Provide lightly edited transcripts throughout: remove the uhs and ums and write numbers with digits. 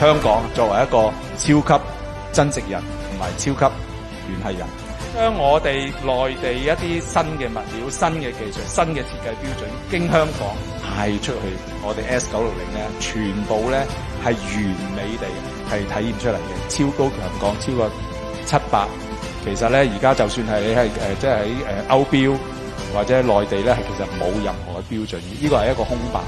香港作為一個超級增值人同埋超級聯繫人，將我哋內地一啲新嘅物料、新嘅技術、新嘅設計標準經香港派出去，我哋 S960咧，全部咧係完美地係體現出嚟嘅，超高強鋼，超過700。其實咧，而家就算係你係即係喺歐標或者內地咧，係其實冇任何嘅標準，呢個係一個空白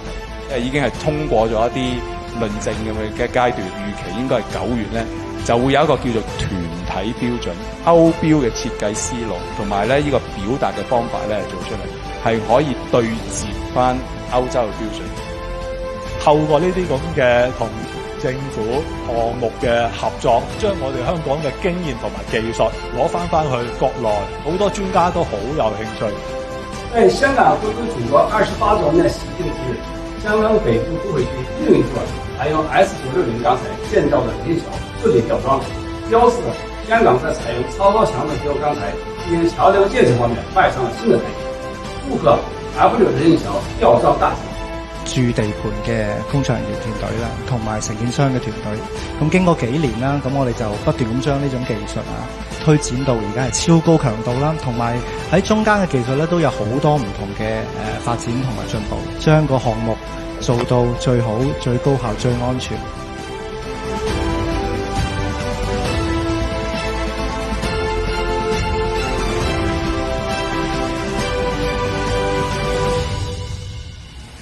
嚟，已經係通過咗一啲論證嘅階段，預期應該係9月咧就會有一個叫做團體標準、歐標嘅設計思路，同埋咧呢個表達嘅方法咧做出嚟，係可以對接翻歐洲嘅標準。透過呢啲咁嘅同政府項目嘅合作，將我哋香港嘅經驗同埋技術攞翻去國內，好多專家都好有興趣。在香港回歸祖國28周年喜慶之日，香港北部都會區另一座採用 S960鋼材建造的靈橋設計吊裝，標示了香港在採用超高強的結構鋼材進行橋梁建設方面邁上了新的台階，祝賀 F6靈橋吊裝大捷。駐地盤嘅工作人員團隊啦，同埋承建商嘅團隊，咁經過幾年啦，咁我哋就不斷咁將呢種技術推展到而家係超高強度啦，同埋喺中間嘅技術咧都有好多唔同嘅發展同埋進步，將個項目做到最好、最高效、最安全。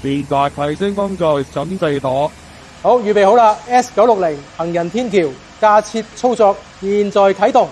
現在提升工序準備妥。好，預備好啦 ！S960 行人天橋架設操作，現在啟動。